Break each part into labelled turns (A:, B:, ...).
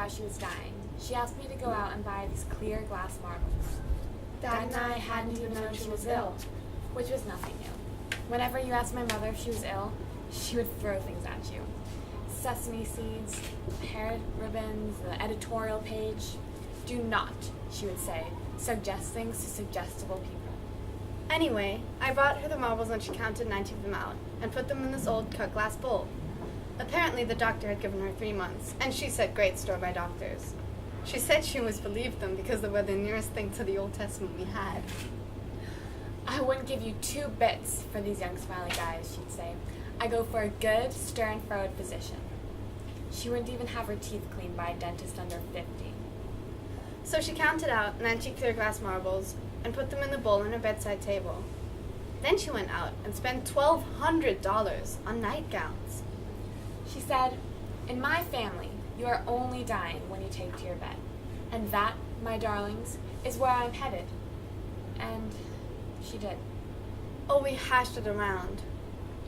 A: how she was dying, she asked me to go out and buy these clear glass marbles. Dad and I hadn't even known she was ill, which was nothing new. Whenever you asked my mother if she was ill, she would throw things at you. Sesame seeds, hair ribbons, the editorial page. Do not, she would say, suggest things to suggestible people.
B: Anyway, I brought her the marbles and she counted 90 of them out and put them in this old cut glass bowl. Apparently the doctor had given her 3 months, and she set great store by doctors. She said she always believed them because they were the nearest thing to the Old Testament we had.
A: I wouldn't give you 2 bits for these young smiley guys, she'd say. I go for a good, stern-throwed physician. She wouldn't even have her teeth cleaned by a dentist under 50.
B: So she counted out 90 clear glass marbles and put them in the bowl on her bedside table. Then she went out and spent $1,200 on nightgowns.
A: She said, in my family, you are only dying when you take to your bed. And that, my darlings, is where I'm headed. And she did.
B: Oh, we hashed it around.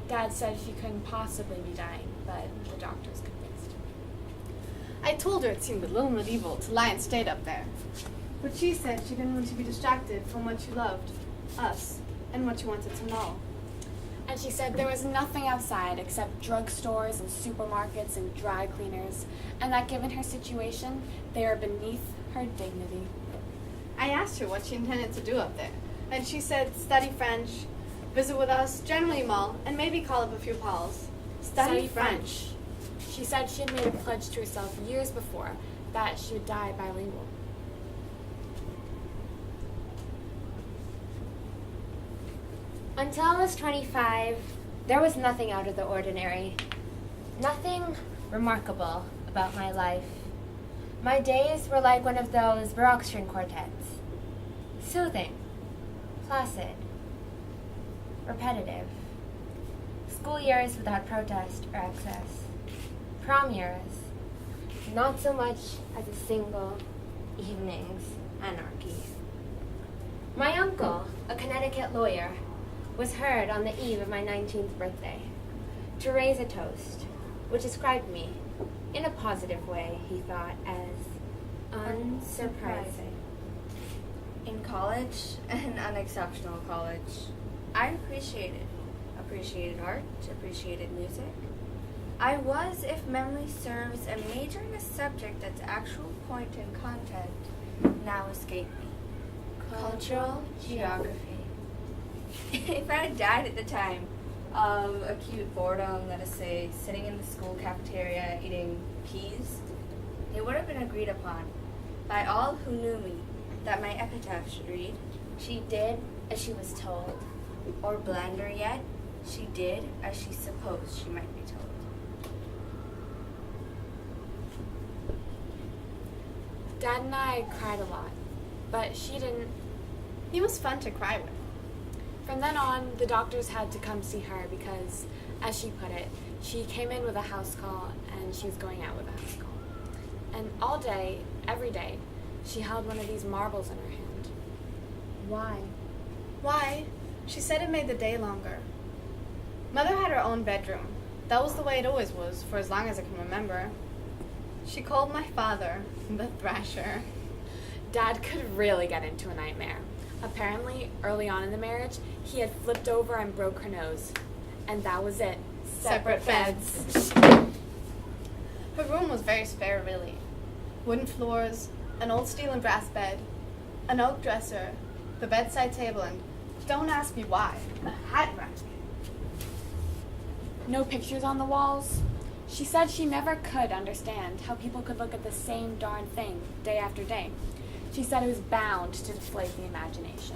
A: Dad said she couldn't possibly be dying, but the doctor's convinced.
B: I told her it seemed a little medieval to lie and stayed up there. But she said she didn't want to be distracted from what she loved, us, and what she wanted to know.
A: And she said there was nothing outside except drugstores and supermarkets and dry cleaners, and that given her situation, they are beneath her dignity.
B: I asked her what she intended to do up there, and she said study French, visit with us, generally mall, and maybe call up a few pals. Study French.
A: She said she had made a pledge to herself years before that she would die bilingual.
C: Until I was 25, there was nothing out of the ordinary. Nothing remarkable about my life. My days were like one of those Baroque string quartets. Soothing, placid, repetitive. School years without protest or excess. Prom years, not so much as a single evening's anarchy. My uncle, a Connecticut lawyer, was heard on the eve of my 19th birthday to raise a toast, which described me, in a positive way, he thought, as unsurprising.
D: In college, an unexceptional college, I appreciated art, appreciated music. I was, if memory serves, a major in a subject that's actual point and content now escape me. Cultural geography. If I had died at the time of acute boredom, let us say, sitting in the school cafeteria eating peas, it would have been agreed upon by all who knew me that my epitaph should read, "She did as she was told," or blander yet, "She did as she supposed she might be told."
A: Dad and I cried a lot, but she didn't.
B: He was fun to cry with.
A: From then on, the doctors had to come see her because, as she put it, she came in with a house call and she was going out with a house call. And all day, every day, she held one of these marbles in her hand. Why?
B: Why? She said it made the day longer. Mother had her own bedroom. That was the way it always was, for as long as I can remember. She called my father the Thrasher.
A: Dad could really get into a nightmare. Apparently, early on in the marriage, he had flipped over and broke her nose. And that was it.
B: Separate beds. Her room was very spare, really. Wooden floors, an old steel and brass bed, an oak dresser, the bedside table, and don't ask me why, a hat rack.
A: No pictures on the walls. She said she never could understand how people could look at the same darn thing day after day. She said it was bound to deflate the imagination.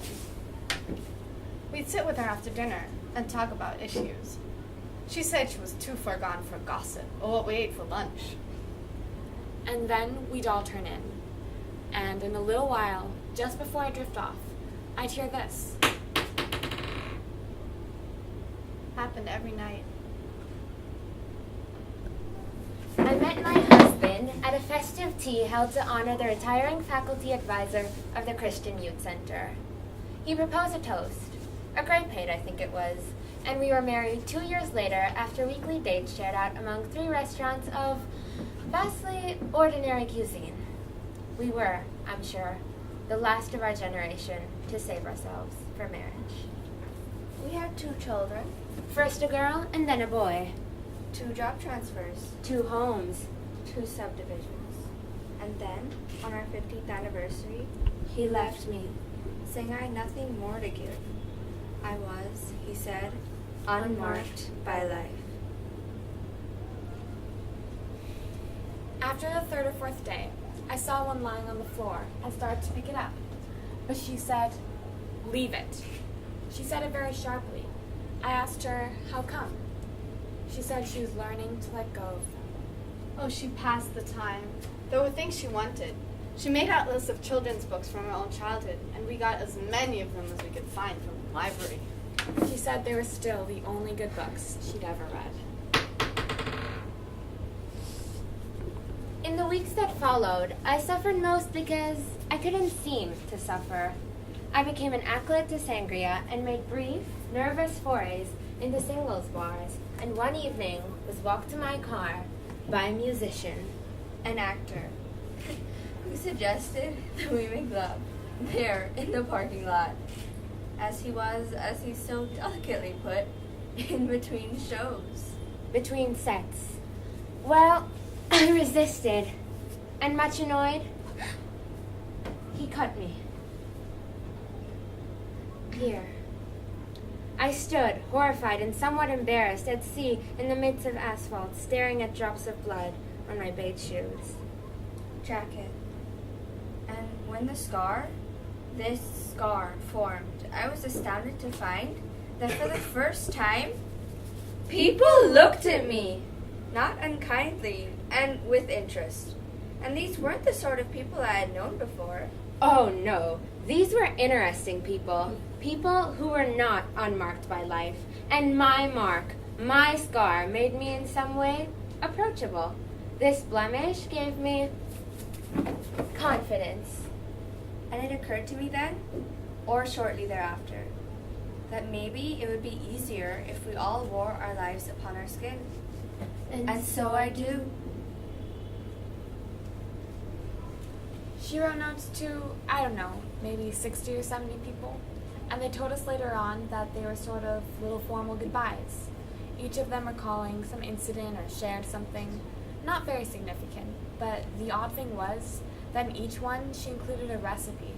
B: We'd sit with her after dinner and talk about issues. She said she was too far gone for gossip, or what we ate for lunch.
A: And then we'd all turn in. And in a little while, just before I drift off, I'd hear this.
B: Happened every night.
C: I met my husband at a festive tea held to honor the retiring faculty advisor of the Christian Youth Center. He proposed a toast, a grapade I think it was, and we were married 2 years later after weekly dates shared out among 3 restaurants of vastly ordinary cuisine. We were, I'm sure, the last of our generation to save ourselves for marriage.
D: We had 2 children,
C: First a girl and then a boy.
D: 2 job transfers,
C: 2 homes.
D: 2 subdivisions. And then, on our 15th anniversary,
C: He left me.
D: saying I had nothing more to give. I was, he said, unmarked by life.
A: After the 3rd or 4th day, I saw one lying on the floor and started to pick it up. But she said, "Leave it." She said it very sharply. I asked her, "How come?" She said she was learning to let go of them.
B: Oh, she passed the time. There were things she wanted. She made out lists of children's books from her own childhood, and we got as many of them as we could find from the library.
A: She said they were still the only good books she'd ever read.
C: In the weeks that followed, I suffered most because I couldn't seem to suffer. I became an acolyte to sangria and made brief, nervous forays into singles bars, and one evening was walked to my car by a musician.
D: An actor who suggested that we make love there in the parking lot, as he so delicately put, in between shows.
C: Between sets. Well, I resisted, and much annoyed, he cut me. Here. I stood, horrified and somewhat embarrassed, at sea in the midst of asphalt, staring at drops of blood on my beige shoes.
D: Jacket. And when this scar formed, I was astounded to find that for the first time, people looked at me, not unkindly and with interest. And these weren't the sort of people I had known before.
C: Oh no, these were interesting people. People who were not unmarked by life. And my mark, my scar, made me in some way approachable. This blemish gave me confidence.
D: And it occurred to me then, or shortly thereafter, that maybe it would be easier if we all wore our lives upon our skin. And so I do.
A: She wrote notes to, I don't know, maybe 60 or 70 people. And they told us later on that they were sort of little formal goodbyes. Each of them recalling some incident or shared something, not very significant, but the odd thing was that in each one she included a recipe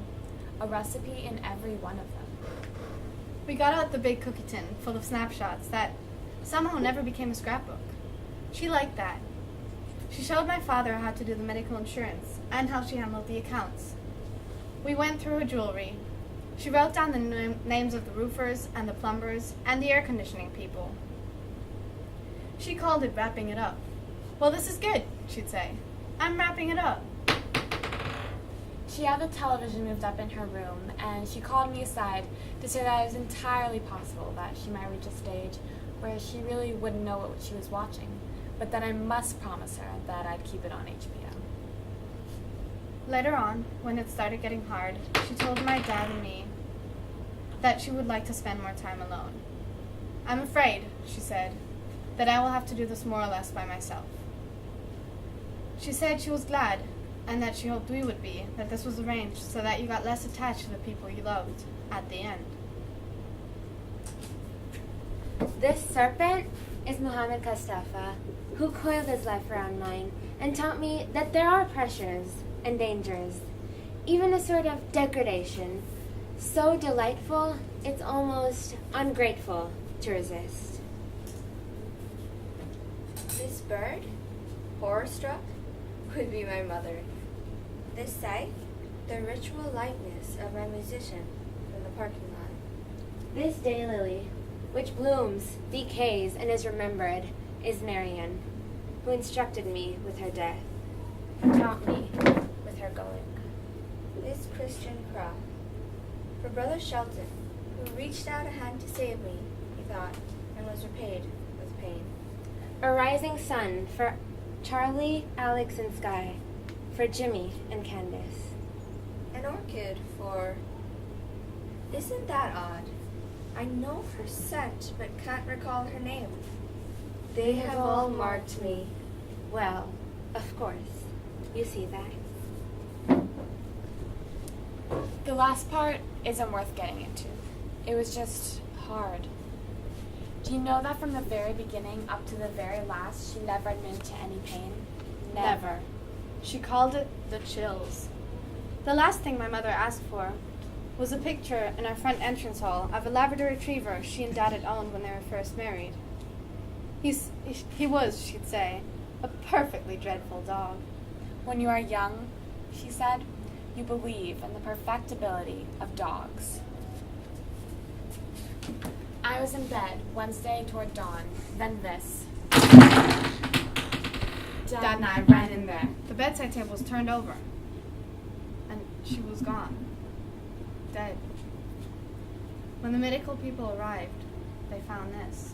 A: in every one of them.
B: We got out the big cookie tin full of snapshots that somehow never became a scrapbook. She liked that. She showed my father how to do the medical insurance and how she handled the accounts. We went through her jewelry. She wrote down the names of the roofers and the plumbers and the air conditioning people. She called it wrapping it up. "Well, this is good," she'd say. "I'm wrapping it up."
A: She had the television moved up in her room, and she called me aside to say that it was entirely possible that she might reach a stage where she really wouldn't know what she was watching, but that I must promise her that I'd keep it on HBO.
B: Later on, when it started getting hard, she told my dad and me that she would like to spend more time alone. "I'm afraid," she said, "that I will have to do this more or less by myself." She said she was glad, and that she hoped we would be, that this was arranged so that you got less attached to the people you loved at the end.
C: This serpent is Muhammad Mustafa, who coiled his life around mine and taught me that there are pressures and dangers, even a sort of degradation, so delightful it's almost ungrateful to resist.
D: This bird, horror-struck, would be my mother. This sight, the ritual lightness of my musician from the parking lot.
C: This daylily, which blooms, decays, and is remembered, is Marian, who instructed me with her death, who taught me with her going.
D: This Christian cross, for Brother Shelton, who reached out a hand to save me, he thought, and was repaid with pain.
C: A rising sun for Charlie, Alex, and Sky, for Jimmy and Candace.
D: An orchid for... Isn't that odd? I know her scent, but can't recall her name. They have all marked me.
C: Well, of course. You see that.
A: The last part isn't worth getting into. It was just hard. Do you know that from the very beginning up to the very last, she never admitted to any pain?
B: Never. She called it the chills. The last thing my mother asked for was a picture in our front entrance hall of a Labrador Retriever she and Dad had owned when they were first married. He was, she'd say, a perfectly dreadful dog.
A: When you are young, she said, you believe in the perfectibility of dogs. I was in bed Wednesday toward dawn, then this. Dad and I ran in there.
B: The bedside table was turned over, and she was gone. Dead. When the medical people arrived, they found this.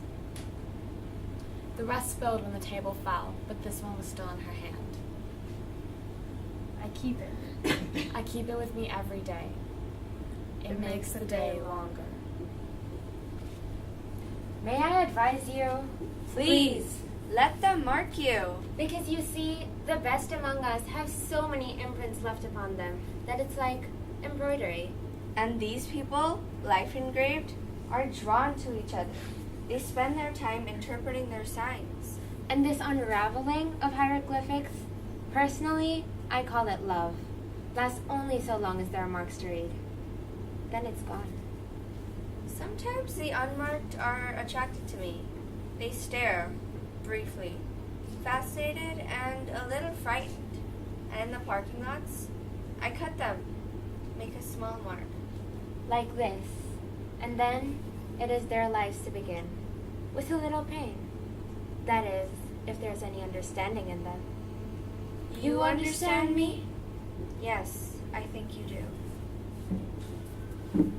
A: The rest spilled when the table fell, but this one was still in her hand.
B: I keep it.
A: I keep it with me every day. It makes the day longer.
C: May I advise you?
D: Please, let them mark you.
C: Because you see, the best among us have so many imprints left upon them that it's like embroidery.
D: And these people, life engraved, are drawn to each other. They spend their time interpreting their signs.
C: And this unraveling of hieroglyphics, personally, I call it love. Lasts only so long as there are marks to read. Then it's gone.
D: Sometimes the unmarked are attracted to me. They stare, briefly, fascinated and a little frightened. And in the parking lots, I cut them, make a small mark.
C: Like this. And then it is their lives to begin. With a little pain. That is, if there's any understanding in them.
D: You understand me? Yes, I think you do.